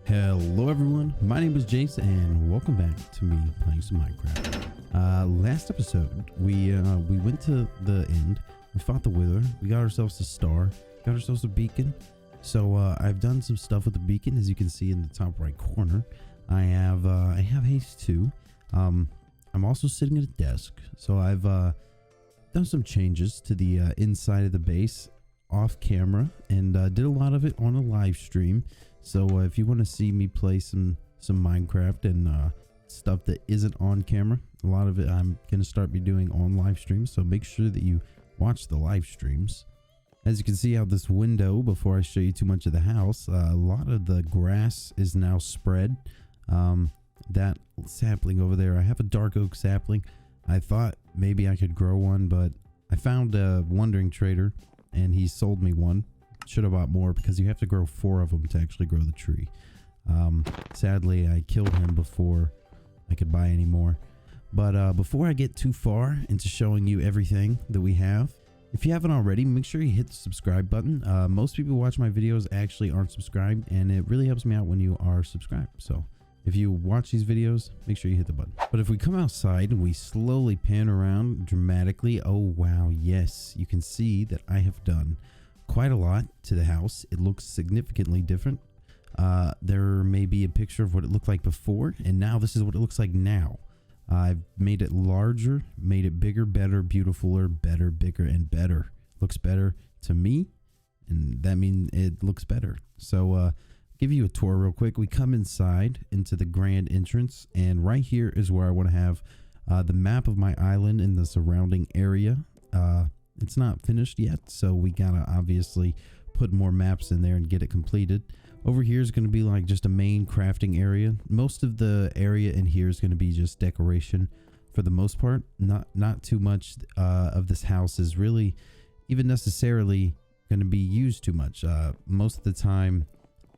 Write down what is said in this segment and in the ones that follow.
Hello everyone, my name is Jace and welcome back to me playing some Minecraft. Last episode we went to the end, we fought the wither, we got ourselves a star, got ourselves a beacon. So I've done some stuff with the beacon, as you can see in the top right corner. I have haste too. I'm also sitting at a desk, so I've done some changes to the inside of the base off camera, and did a lot of it on a live stream. So if you want to see me play some Minecraft and stuff that isn't on camera, a lot of it I'm going to start be doing on live streams. So make sure that you watch the live streams. As you can see out this window, before I show you too much of the house, a lot of the grass is now spread. That sapling over there, I have a dark oak sapling. I thought maybe I could grow one, but I found a wandering trader and he sold me one. Should have bought more because you have to grow 4 of them to actually grow the tree. Sadly, I killed him before I could buy any more. But before I get too far into showing you everything that we have, if you haven't already, make sure you hit the subscribe button. Most people who watch my videos actually aren't subscribed, and it really helps me out when you are subscribed. So if you watch these videos, make sure you hit the button. But if we come outside and we slowly pan around dramatically, oh wow, yes, you can see that I have done quite a lot to the house. It looks significantly different. There may be a picture of what it looked like before, and now this is what it looks like now. I've made it larger, made it bigger, better, beautifuler, better, bigger, and better. Looks better to me, and that means it looks better. So give you a tour real quick. We come inside into the grand entrance, and right here is where I want to have the map of my island and the surrounding area. It's not finished yet, so we gotta obviously put more maps in there and get it completed. Over here is going to be like just a main crafting area. Most of the area in here is going to be just decoration for the most part. Not too much of this house is really even necessarily going to be used too much. Most of the time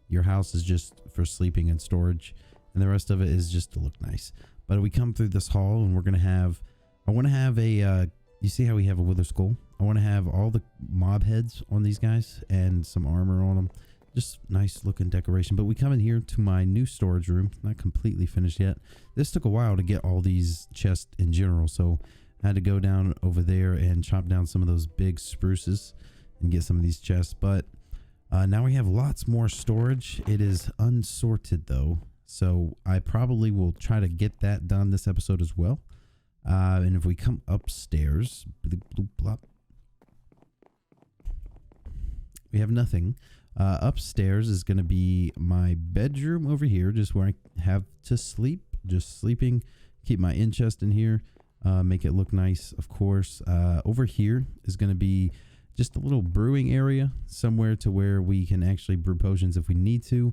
your house is just for sleeping and storage, and the rest of it is just to look nice. But we come through this hall and we're going to have, I want to have a you see how we have a wither skull? I want to have all the mob heads on these guys and some armor on them. Just nice looking decoration. But we come in here to my new storage room. Not completely finished yet. This took a while to get all these chests in general. So I had to go down over there and chop down some of those big spruces and get some of these chests. But now we have lots more storage. It is unsorted though. So I probably will try to get that done this episode as well. And if we come upstairs, bloop, bloop, blop, we have nothing. Upstairs is going to be my bedroom over here, just where I have to sleep, just sleeping, keep my in chest in here, make it look nice, of course. Over here is going to be just a little brewing area, somewhere to where we can actually brew potions if we need to.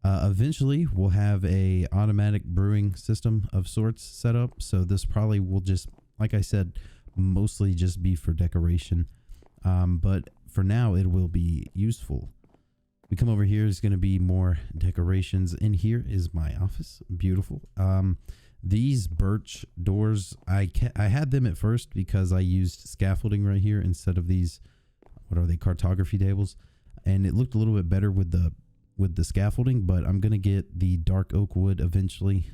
Eventually we'll have a automatic brewing system of sorts set up. So this probably will just, like I said, mostly just be for decoration. But for now it will be useful. We come over here, is going to be more decorations. In here is my office. Beautiful. These birch doors, I had them at first because I used scaffolding right here instead of these, what are they, cartography tables, and it looked a little bit better with the scaffolding. But I'm gonna get the dark oak wood eventually.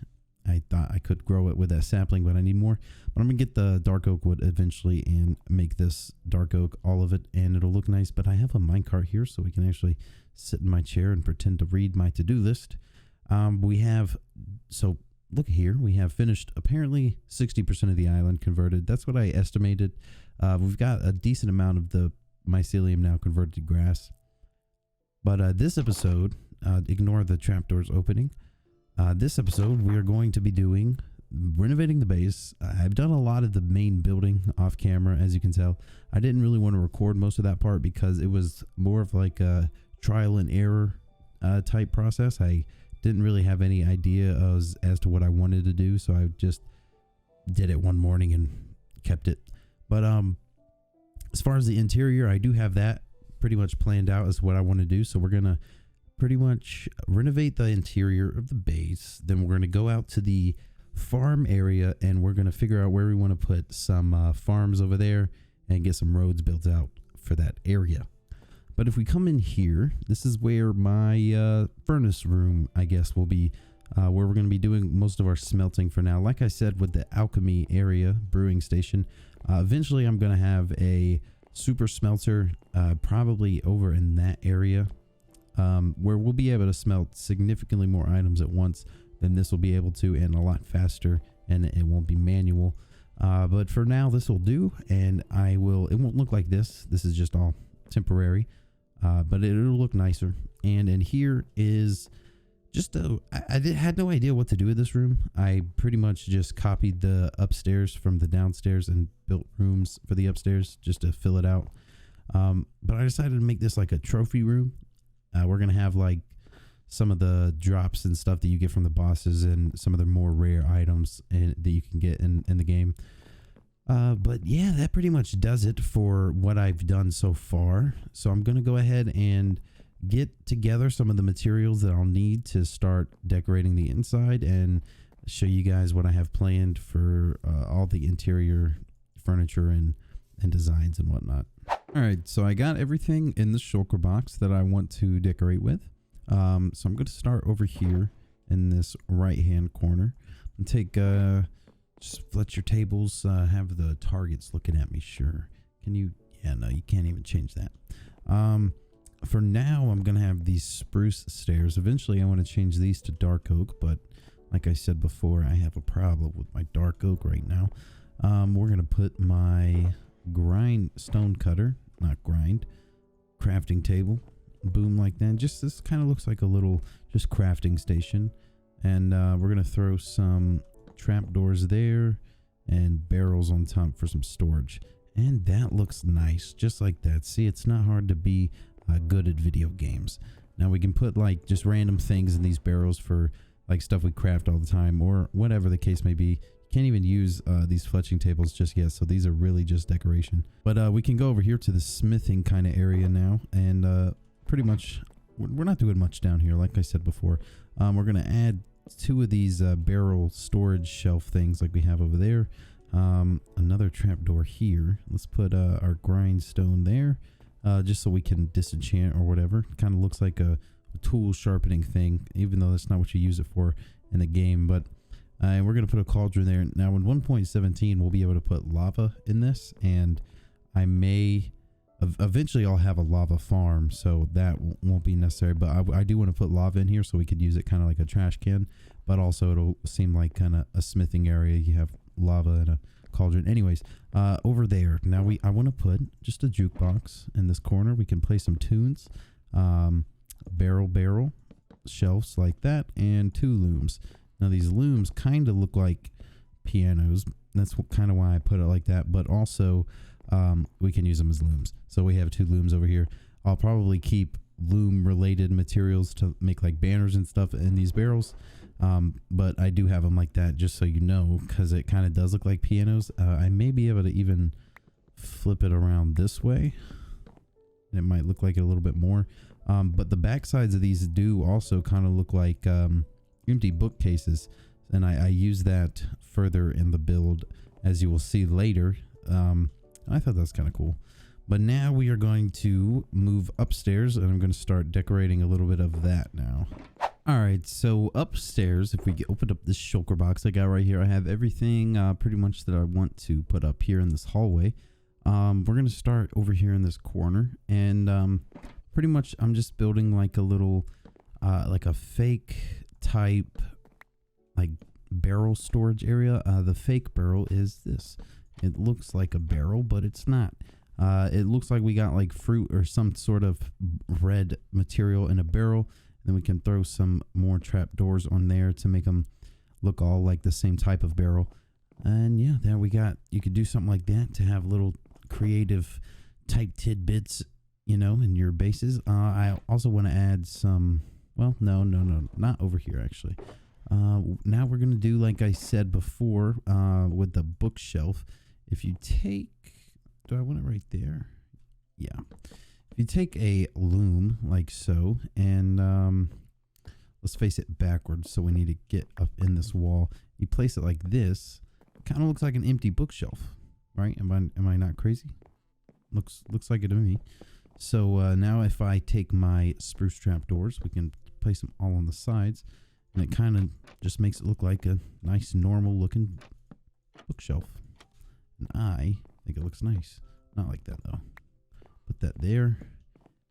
I thought I could grow it with that sapling, but I need more. But I'm gonna get the dark oak wood eventually and make this dark oak, all of it, and it'll look nice. But I have a minecart here, so we can actually sit in my chair and pretend to read my to-do list. We have, so look here, we have finished apparently 60% of the island converted. That's what I estimated. We've got a decent amount of the mycelium now converted to grass. But this episode, ignore the trapdoors opening. This episode, we are going to be doing renovating the base. I've done a lot of the main building off camera, as you can tell. I didn't really want to record most of that part because it was more of like a trial and error type process. I didn't really have any idea as to what I wanted to do, so I just did it one morning and kept it. But as far as the interior, I do have that pretty much planned out as what I want to do. So we're gonna pretty much renovate the interior of the base. Then we're gonna go out to the farm area and we're gonna figure out where we want to put some farms over there and get some roads built out for that area. But if we come in here, this is where my furnace room, I guess, will be, where we're going to be doing most of our smelting for now. Like I said, with the alchemy area brewing station, eventually I'm going to have a super smelter, probably over in that area, where we'll be able to smelt significantly more items at once than this will be able to, and a lot faster, and it won't be manual. But for now, this will do, and it won't look like this. This is just all temporary, but it'll look nicer. And in here is just I had no idea what to do with this room. I pretty much just copied the upstairs from the downstairs and built rooms for the upstairs just to fill it out. But I decided to make this like a trophy room. We're going to have like some of the drops and stuff that you get from the bosses and some of the more rare items that you can get in the game. But yeah, that pretty much does it for what I've done so far. So I'm going to go ahead and get together some of the materials that I'll need to start decorating the inside and show you guys what I have planned for all the interior furniture and designs and whatnot. All right, so I got everything in the shulker box that I want to decorate with. So I'm going to start over here in this right hand corner and take just let your tables have the targets looking at me. Sure, can you? Yeah, no, you can't even change that. For now, I'm going to have these spruce stairs. Eventually, I want to change these to dark oak, but like I said before, I have a problem with my dark oak right now. We're going to put my stone cutter, not grind, crafting table, boom, like that. Just this kind of looks like a little just crafting station. And we're going to throw some trapdoors there and barrels on top for some storage. And that looks nice, just like that. See, it's not hard to be good at video games. Now we can put like just random things in these barrels for like stuff we craft all the time or whatever the case may be. You can't even use these fletching tables just yet, so these are really just decoration. But we can go over here to the smithing kind of area now, and pretty much we're not doing much down here. Like I said before, we're gonna add 2 of these barrel storage shelf things like we have over there. Another trapdoor here. Let's put our grindstone there. Just so we can disenchant or whatever. Kind of looks like a tool sharpening thing, even though that's not what you use it for in the game. But we're going to put a cauldron there. Now in 1.17, we'll be able to put lava in this, and I may eventually I'll have a lava farm, so that won't be necessary. But I do want to put lava in here so we could use it kind of like a trash can, but also it'll seem like kind of a smithing area. You have lava and a cauldron. Anyways, over there now I want to put just a jukebox in this corner. We can play some tunes, barrel shelves like that, and 2 looms. Now these looms kind of look like pianos. That's kind of why I put it like that, but also we can use them as looms. So we have 2 looms over here. I'll probably keep loom related materials to make like banners and stuff in these barrels. But I do have them like that, just so you know, because it kind of does look like pianos. I may be able to even flip it around this way. It might look like it a little bit more. But the back sides of these do also kind of look like empty bookcases. And I use that further in the build, as you will see later. I thought that was kind of cool. But now we are going to move upstairs, and I'm going to start decorating a little bit of that now. All right, so upstairs, if we open up this shulker box I got right here, I have everything pretty much that I want to put up here in this hallway. We're going to start over here in this corner, and pretty much I'm just building like a little, like a fake type, like barrel storage area. The fake barrel is this. It looks like a barrel, but it's not. It looks like we got like fruit or some sort of red material in a barrel. Then we can throw some more trapdoors on there to make them look all like the same type of barrel. And yeah, there we got, you could do something like that to have little creative type tidbits, you know, in your bases. I also want to add some, well, no, not over here actually. Now we're going to do, like I said before, with the bookshelf. If you take, do I want it right there? Yeah. If you take a loom like so, and let's face it backwards, so we need to get up in this wall. You place it like this, it kind of looks like an empty bookshelf, right? Am I not crazy? Looks like it to me. So now if I take my spruce trapdoors, we can place them all on the sides, and it kind of just makes it look like a nice normal looking bookshelf. And I think it looks nice. Not like that though. Put that there.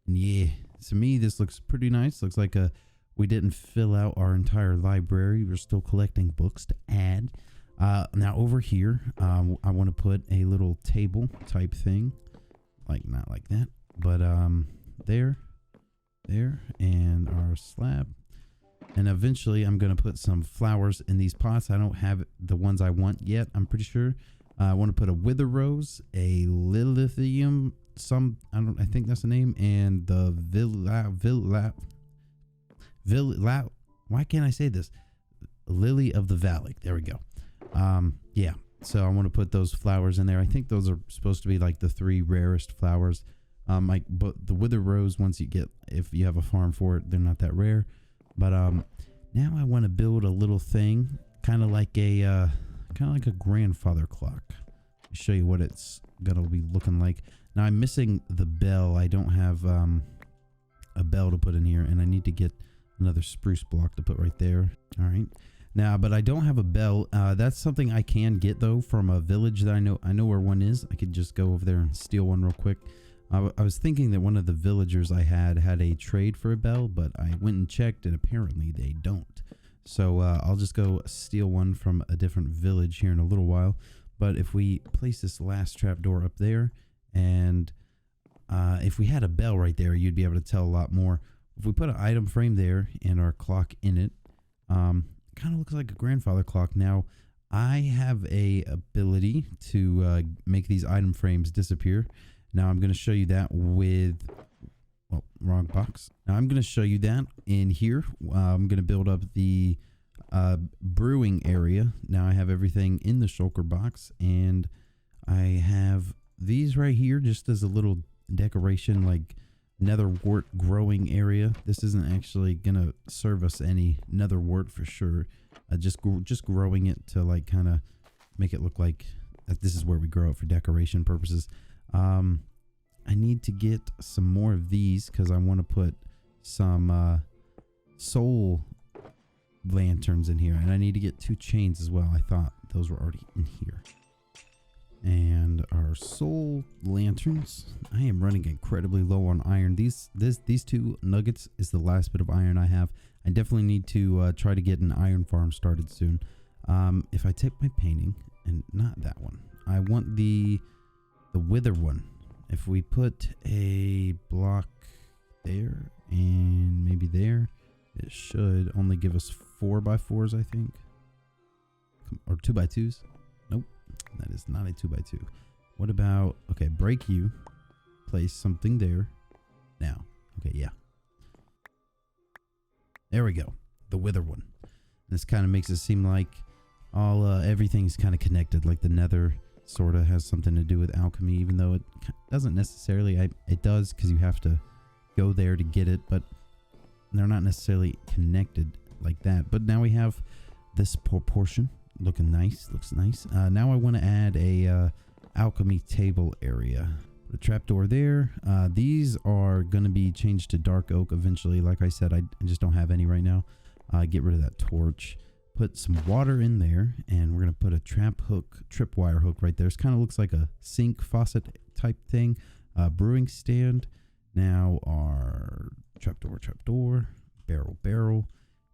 And yeah, to me this looks pretty nice. Looks like we didn't fill out our entire library. We're still collecting books to add. Now over here, I want to put a little table type thing, like not like that, but there, and our slab. And eventually I'm going to put some flowers in these pots. I don't have the ones I want yet, I'm pretty sure. I want to put a wither rose, a lilithium, I think that's the name, and the why can't I say this? Lily of the Valley. There we go. Yeah. So I want to put those flowers in there. I think those are supposed to be like the 3 rarest flowers. But the wither rose, if you have a farm for it, they're not that rare. But now I want to build a little thing, kind of like a grandfather clock. I'll show you what it's gonna be looking like. Now I'm missing the bell. I don't have a bell to put in here, and I need to get another spruce block to put right there. All right. Now, but I don't have a bell. That's something I can get though from a village that I know where one is. I could just go over there and steal one real quick. I was thinking that one of the villagers I had a trade for a bell, but I went and checked and apparently they don't. So I'll just go steal one from a different village here in a little while. But if we place this last trapdoor up there, and if we had a bell right there, you'd be able to tell a lot more. If we put an item frame there and our clock in it, kind of looks like a grandfather clock. Now, I have a ability to make these item frames disappear. Now, I'm going to show you that with... Well, wrong box. Now, I'm going to show you that in here. I'm going to build up the brewing area. Now, I have everything in the shulker box, and I have these right here just as a little decoration, like nether wart growing area. This isn't actually gonna serve us any nether wart for sure. Just growing it to like kind of make it look like that this is where we grow it for decoration purposes. I need to get some more of these because I want to put some soul lanterns in here, and I need to get 2 chains as well. I thought those were already in here. And our soul lanterns, I am running incredibly low on iron. These 2 nuggets is the last bit of iron I have. I definitely need to try to get an iron farm started soon. If I take my painting, and not that one, I want the wither one. If we put a block there and maybe there, it should only give us 4x4s, I think, or 2x2s. Nope. That is not a 2x2. What about, okay, break you. Place something there. Now. Okay, yeah. There we go. The wither one. This kind of makes it seem like everything's kind of connected. Like the nether sort of has something to do with alchemy, even though it doesn't necessarily. It does because you have to go there to get it, but they're not necessarily connected like that. But now we have this portion. Looking nice. Looks nice. Now I want to add a alchemy table area. Put a trapdoor there. These are going to be changed to dark oak eventually. Like I said, I just don't have any right now. Get rid of that torch. Put some water in there, and we're going to put a tripwire hook right there. It kind of looks like a sink faucet type thing. Brewing stand. Now our trapdoor, barrel,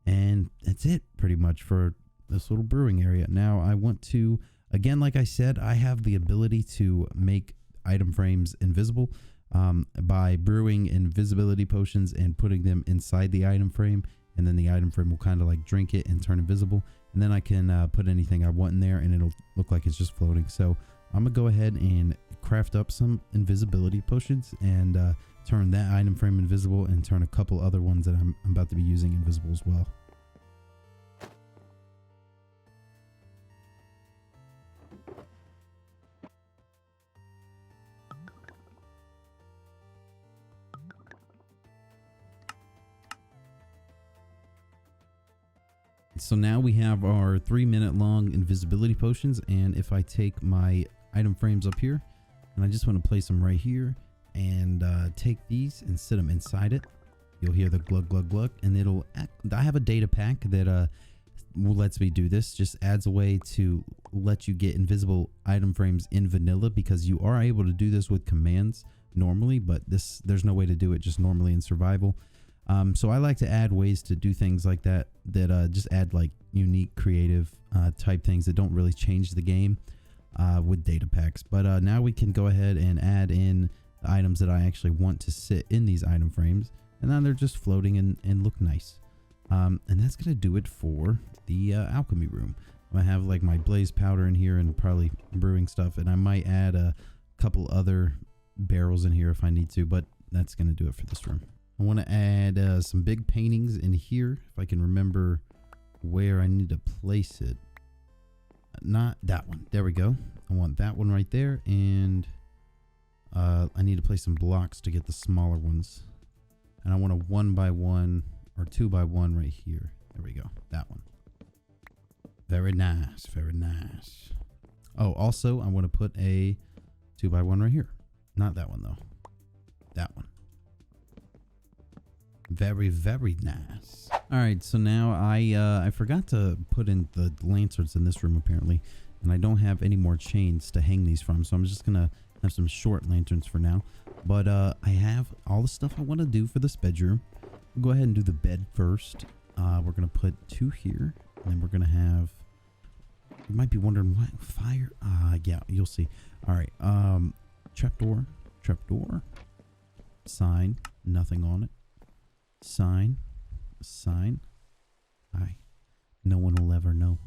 and that's it pretty much for this little brewing area. Now I want to, again, like I said, I have the ability to make item frames invisible by brewing invisibility potions and putting them inside the item frame, and then the item frame will kind of like drink it and turn invisible, and then I can put anything I want in there and it'll look like it's just floating. So I'm gonna go ahead and craft up some invisibility potions and turn that item frame invisible, and turn a couple other ones that I'm about to be using invisible as well. So now we have our 3-minute long invisibility potions, and if I take my item frames up here and I just want to place them right here and take these and sit them inside it. You'll hear the glug glug glug, and it'll I have a data pack that lets me do this. Just adds a way to let you get invisible item frames in vanilla, because you are able to do this with commands normally, but there's no way to do it just normally in survival. So I like to add ways to do things like that just add like unique creative type things that don't really change the game with data packs. But now we can go ahead and add in the items that I actually want to sit in these item frames, and now they're just floating and look nice. And that's gonna do it for the alchemy room. I have like my blaze powder in here and probably brewing stuff, and I might add a couple other barrels in here if I need to, but that's gonna do it for this room. I want to add some big paintings in here, if I can remember where I need to place it. Not that one. There we go. I want that one right there, and I need to place some blocks to get the smaller ones. And I want a 1x1 or 2x1 right here. There we go. That one. Very nice. Very nice. Oh, also, I want to put a 2x1 right here. Not that one, though. That one. Very, very nice. All right, so now I forgot to put in the lanterns in this room apparently, and I don't have any more chains to hang these from, so I'm just gonna have some short lanterns for now. But I have all the stuff I want to do for this bedroom. We'll go ahead and do the bed first. We're gonna put 2 here, and then we're gonna have. You might be wondering what fire. Yeah, you'll see. All right, trapdoor, sign, nothing on it. Sign. No one will ever know.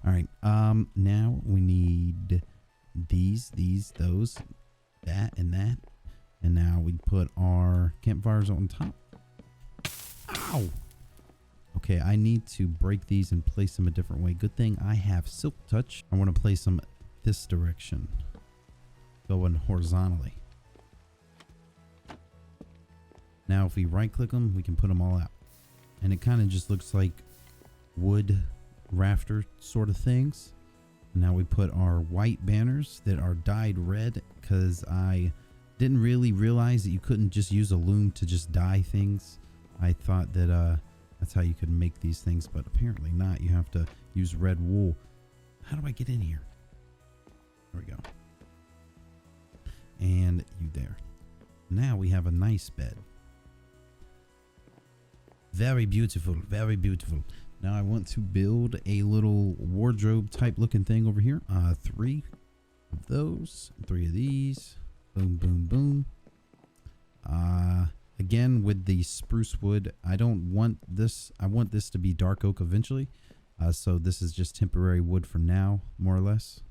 All right. Now we need these, those, that, and that. And now we put our campfires on top. Ow! Okay, I need to break these and place them a different way. Good thing I have silk touch. I want to place them this direction, going horizontally. Now, if we right click them, we can put them all out. And it kind of just looks like wood rafter sort of things. Now we put our white banners that are dyed red, because I didn't really realize that you couldn't just use a loom to just dye things. I thought that that's how you could make these things, but apparently not. You have to use red wool. How do I get in here? There we go. And you there. Now we have a nice bed. Very beautiful, very beautiful. Now I want to build a little wardrobe type looking thing over here. 3 of those, 3 of these. Boom, boom, boom. Again, with the spruce wood, I don't want this. I want this to be dark oak eventually. So this is just temporary wood for now, more or less.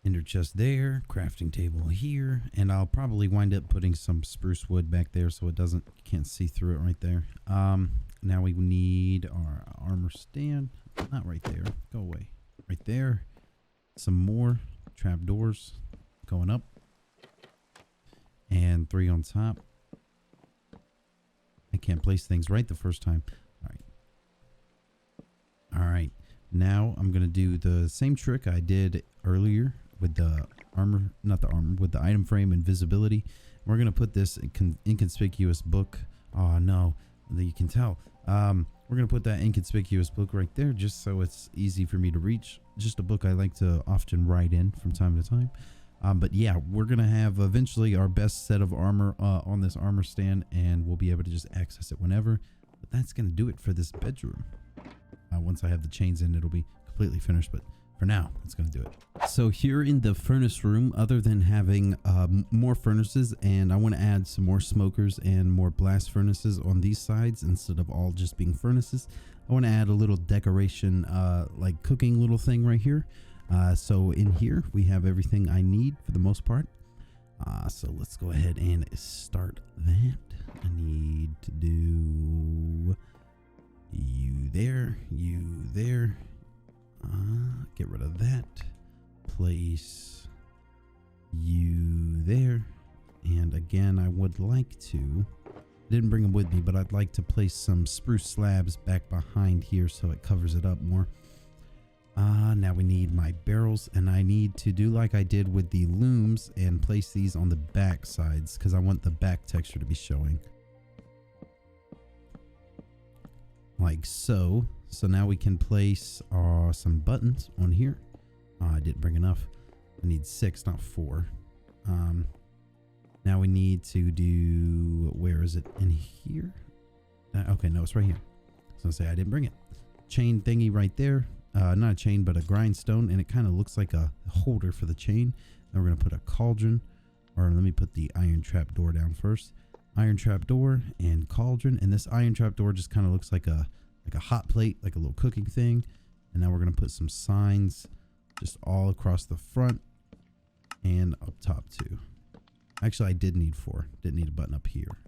Ender chest there, crafting table here, and I'll probably wind up putting some spruce wood back there so it doesn't, you can't see through it right there. Now we need our armor stand. Not right there. Go away. Right there. Some more trapdoors going up. And 3 on top. I can't place things right the first time. All right. All right. Now I'm going to do the same trick I did earlier with the armor, not the armor, with the item frame invisibility. We're going to put this inconspicuous book. Oh no, you can tell. We're going to put that inconspicuous book right there just so it's easy for me to reach. Just a book I like to often write in from time to time. But yeah, we're going to have eventually our best set of armor on this armor stand, and we'll be able to just access it whenever. But that's going to do it for this bedroom. Once I have the chains in, it'll be completely finished, but for now, that's going to do it. So here in the furnace room, other than having more furnaces, and I want to add some more smokers and more blast furnaces on these sides instead of all just being furnaces, I want to add a little decoration, like cooking little thing right here. So in here, we have everything I need for the most part. So let's go ahead and start that. I need to do you there, you there. Get rid of that. Place you there. And again, I would like to, didn't bring them with me, but I'd like to place some spruce slabs back behind here so it covers it up more. Now we need my barrels, and I need to do like I did with the looms and place these on the back sides because I want the back texture to be showing. Like so. So now we can place some buttons on here. I didn't bring enough. I need 6, not 4. Now we need to do, where is it? In here? Okay, no, it's right here. I was gonna say I didn't bring it. Chain thingy right there. Not a chain, but a grindstone, and it kind of looks like a holder for the chain. Then we're gonna put a cauldron, or let me put the iron trap door down first. Iron trap door and cauldron, and this iron trap door just kind of looks like a hot plate, like a little cooking thing. And now we're gonna put some signs just all across the front and up top too. Actually, I did need 4. Didn't need a button up here.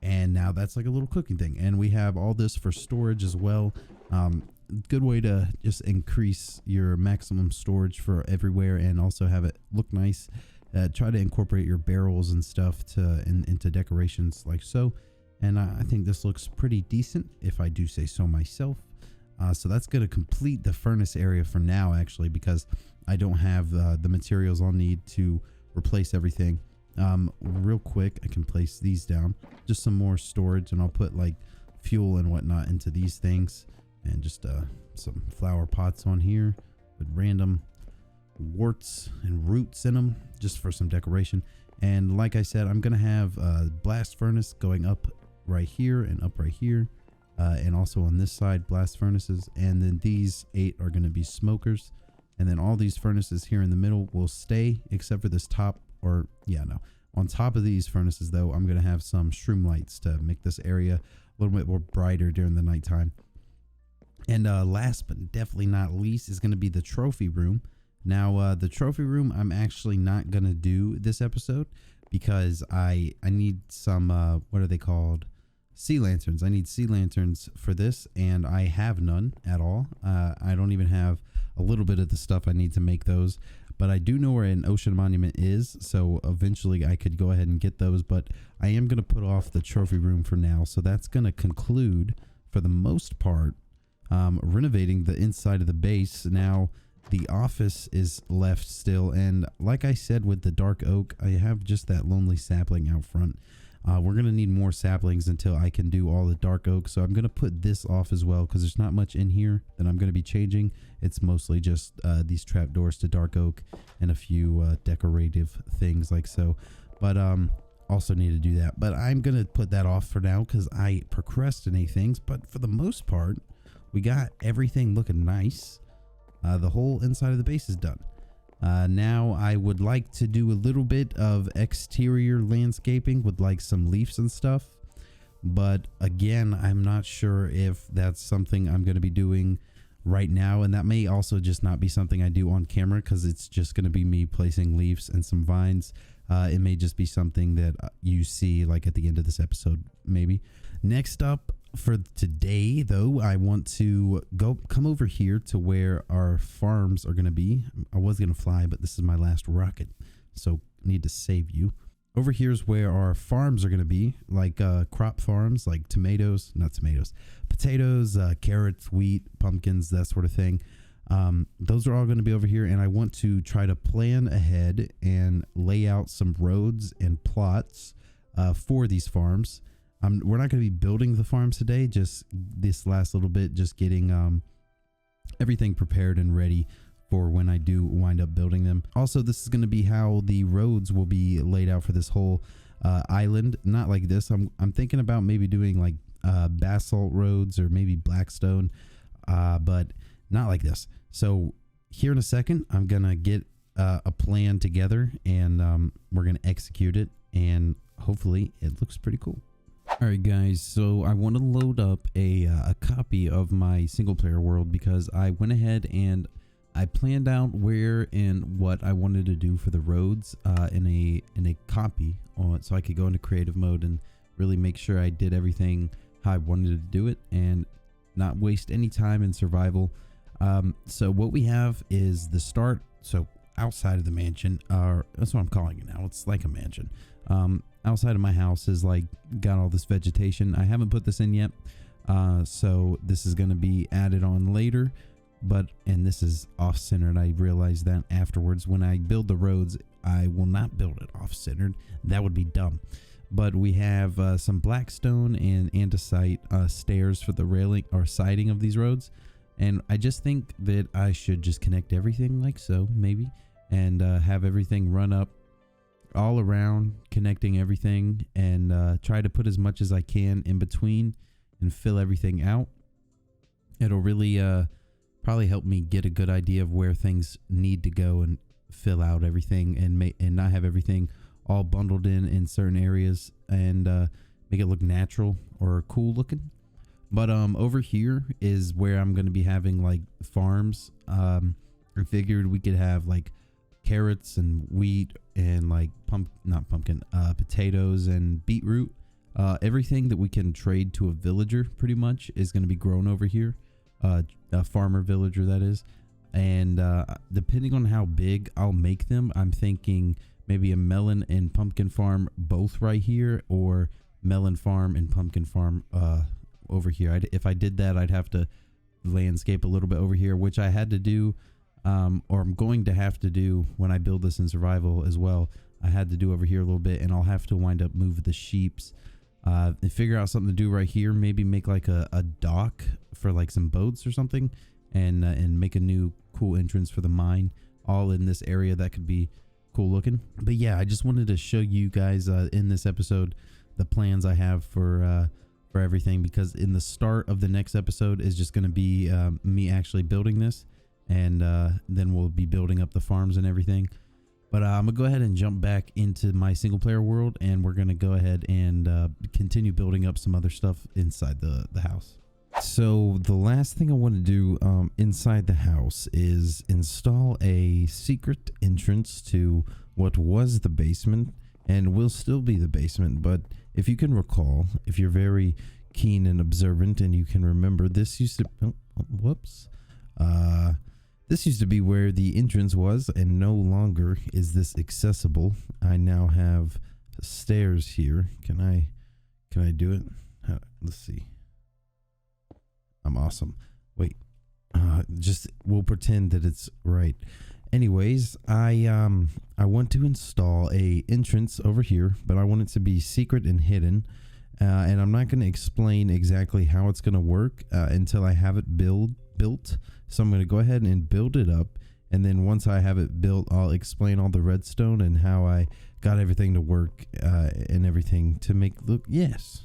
And now that's like a little cooking thing. And we have all this for storage as well. Good way to just increase your maximum storage for everywhere and also have it look nice. Try to incorporate your barrels and stuff into decorations like so. And I think this looks pretty decent, if I do say so myself. So that's going to complete the furnace area for now, actually, because I don't have the materials I'll need to replace everything. Real quick, I can place these down, just some more storage, and I'll put like fuel and whatnot into these things, and just some flower pots on here with random warts and roots in them, just for some decoration. And like I said, I'm gonna have a blast furnace going up right here and up right here, and also on this side blast furnaces, and then these 8 are going to be smokers, and then all these furnaces here in the middle will stay except for this top, or yeah, no, on top of these furnaces though, I'm going to have some shroom lights to make this area a little bit more brighter during the nighttime. And last but definitely not least is going to be the trophy room. Now the trophy room I'm actually not going to do this episode because I need some what are they called? Sea lanterns. I need sea lanterns for this, and I have none at all. I don't even have a little bit of the stuff I need to make those, but I do know where an ocean monument is, so eventually I could go ahead and get those, but I am going to put off the trophy room for now. So that's going to conclude, for the most part, renovating the inside of the base. Now the office is left still, and like I said with the dark oak, I have just that lonely sapling out front. We're going to need more saplings until I can do all the dark oak. So I'm going to put this off as well because there's not much in here that I'm going to be changing. It's mostly just these trapdoors to dark oak and a few decorative things like so. But also need to do that. But I'm going to put that off for now because I procrastinate things. But for the most part, we got everything looking nice. The whole inside of the base is done. Now I would like to do a little bit of exterior landscaping with like some leaves and stuff, but again, I'm not sure if that's something I'm going to be doing right now, and that may also just not be something I do on camera because it's just going to be me placing leaves and some vines. It may just be something that you see like at the end of this episode, maybe. Next up for today though, I want to come over here to where our farms are going to be. I was going to fly, but this is my last rocket, so need to save you. Over here is where our farms are going to be, like crop farms, like potatoes, carrots, wheat, pumpkins, that sort of thing. Those are all going to be over here, and I want to try to plan ahead and lay out some roads and plots for these farms. We're not going to be building the farms today, just this last little bit, just getting everything prepared and ready for when I do wind up building them. Also, this is going to be how the roads will be laid out for this whole island. Not like this. I'm thinking about maybe doing like basalt roads or maybe blackstone, but not like this. So here in a second, I'm going to get a plan together, and we're going to execute it, and hopefully it looks pretty cool. All right, guys, so I want to load up a copy of my single player world because I went ahead and I planned out where and what I wanted to do for the roads in a copy so I could go into creative mode and really make sure I did everything how I wanted to do it and not waste any time in survival. So what we have is the start. So outside of the mansion, that's what I'm calling it now. It's like a mansion. Outside of my house is like got all this vegetation. I haven't put this in yet, So this is going to be added on later, and this is off-centered. I realized that afterwards. When I build the roads, I will not build it off-centered. That would be dumb. But we have some blackstone and andesite stairs for the railing or siding of these roads. And I just think that I should just connect everything like so, maybe, and have everything run up all around, connecting everything, and try to put as much as I can in between and fill everything out. It'll really probably help me get a good idea of where things need to go and fill out everything, and not have everything all bundled in certain areas, and make it look natural or cool looking. But over here is where I'm going to be having like farms. I figured we could have like carrots and wheat and like potatoes and beetroot. Everything that we can trade to a villager pretty much is going to be grown over here. A farmer villager, that is. And depending on how big I'll make them, I'm thinking maybe a melon and pumpkin farm both right here, or melon farm and pumpkin farm over here. If I did that, I'd have to landscape a little bit over here, which I had to do, or I'm going to have to do when I build this in survival as well. I had to do over here a little bit, and I'll have to wind up move the sheeps and figure out something to do right here. Maybe make like a dock for like some boats or something, and make a new cool entrance for the mine all in this area. That could be cool looking. But yeah, I just wanted to show you guys in this episode the plans I have for everything, because in the start of the next episode is just going to be me actually building this, and then we'll be building up the farms and everything. But I'm gonna go ahead and jump back into my single player world, and we're gonna go ahead and continue building up some other stuff inside the house. So the last thing I want to do inside the house is install a secret entrance to what was the basement and will still be the basement. But if you can recall, if you're very keen and observant and you can remember, this used to this used to be where the entrance was, and no longer is this accessible. I now have stairs here. Can I do it? Let's see. I'm awesome. Wait, just we'll pretend that it's right. Anyways, I want to install a entrance over here, but I want it to be secret and hidden. And I'm not going to explain exactly how it's going to work until I have it built. So I'm going to go ahead and build it up, and then once I have it built, I'll explain all the redstone and how I got everything to work and everything to make look. Yes.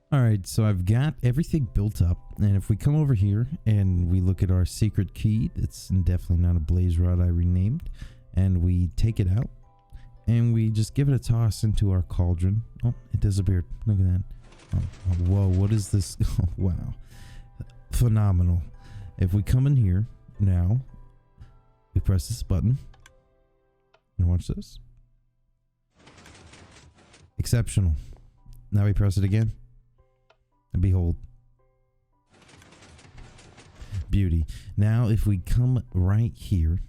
All right, so I've got everything built up, and if we come over here and we look at our secret key, it's definitely not a blaze rod I renamed, and we take it out and we just give it a toss into our cauldron. Oh, it disappeared. Look at that. Oh, whoa, what is this? Oh, wow, phenomenal. If we come in here now, we press this button and watch this. Exceptional. Now we press it again. And behold, beauty. Now if we come right here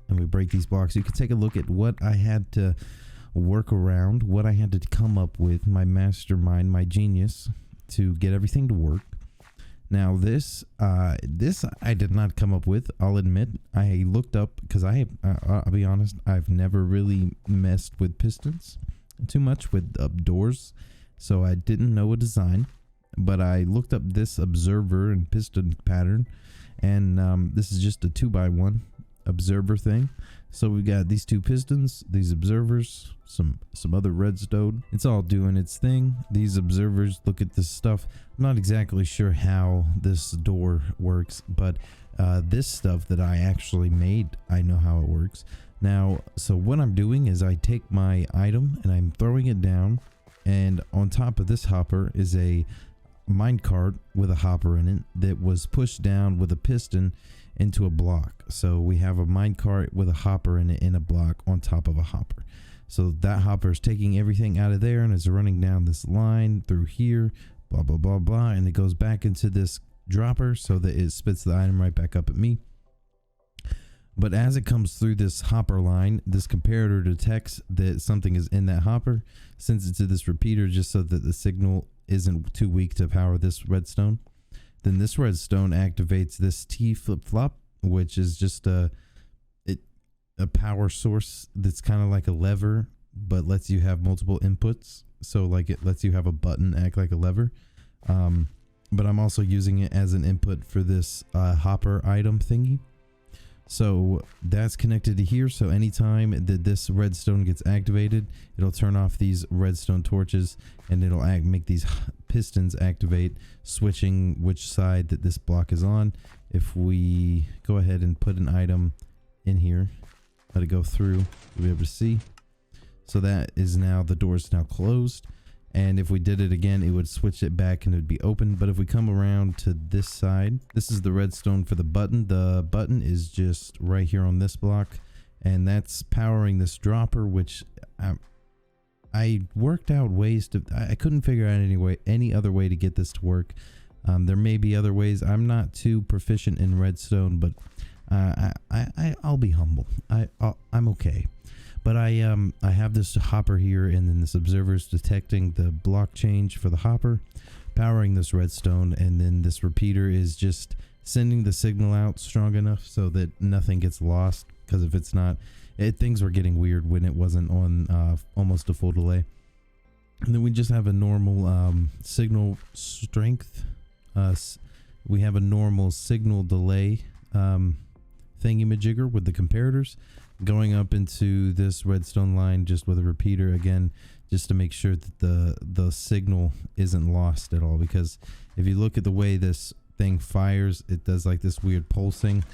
and we break these blocks, you can take a look at what I had to work around, what I had to come up with, my mastermind, my genius, to get everything to work. Now this I did not come up with, I'll admit. I looked up, because I'll be honest, I've never really messed with pistons too much, with doors, so I didn't know a design. But I looked up this observer and piston pattern, and this is just a 2x1 observer thing. So we got these two pistons, these observers, some other redstone. It's all doing its thing. These observers look at this stuff. I'm not exactly sure how this door works, but this stuff that I actually made, I know how it works. Now, so what I'm doing is I take my item and I'm throwing it down, and on top of this hopper is a minecart with a hopper in it that was pushed down with a piston into a block. So we have a minecart with a hopper in it in a block on top of a hopper. So that hopper is taking everything out of there and is running down this line through here, blah blah blah blah, and it goes back into this dropper so that it spits the item right back up at me. But as it comes through this hopper line, this comparator detects that something is in that hopper, sends it to this repeater just so that the signal isn't too weak to power this redstone. Then this redstone activates this T flip-flop, which is just a power source that's kind of like a lever, but lets you have multiple inputs. So like it lets you have a button act like a lever. But I'm also using it as an input for this hopper item thingy. So that's connected to here. So anytime that this redstone gets activated, it'll turn off these redstone torches and it'll make these pistons activate, switching which side that this block is on. If we go ahead and put an item in here, let it go through, you'll be able to see. So that is now, the door is now closed. And if we did it again, it would switch it back and it would be open. But if we come around to this side, this is the redstone for the button. The button is just right here on this block, and that's powering this dropper, which I worked out ways to, I couldn't figure out any other way to get this to work. There may be other ways. I'm not too proficient in redstone, but I'll be humble. I'm okay. But I have this hopper here, and then this observer is detecting the block change for the hopper, powering this redstone, and then this repeater is just sending the signal out strong enough so that nothing gets lost. Because if it's not, things were getting weird when it wasn't on almost a full delay. And then we just have a normal signal strength. We have a normal signal delay thingy-majigger with the comparators going up into this redstone line just with a repeater again, just to make sure that the signal isn't lost at all. Because if you look at the way this thing fires, it does like this weird pulsing,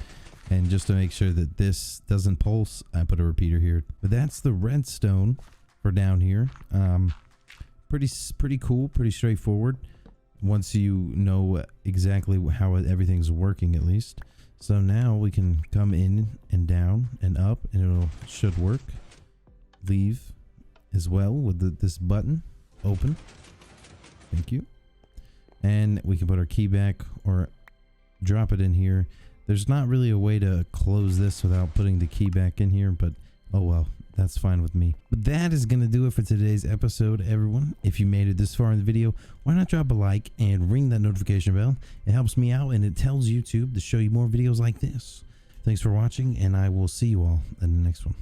and just to make sure that this doesn't pulse, I put a repeater here. But that's the redstone for down here. Pretty cool, pretty straightforward once you know exactly how everything's working, at least. So now we can come in and down and up, and it should work. Leave as well with this button open. Thank you. And we can put our key back or drop it in here. There's not really a way to close this without putting the key back in here, but oh well, that's fine with me. But that is going to do it for today's episode, everyone. If you made it this far in the video, why not drop a like and ring that notification bell? It helps me out, and it tells YouTube to show you more videos like this. Thanks for watching, and I will see you all in the next one.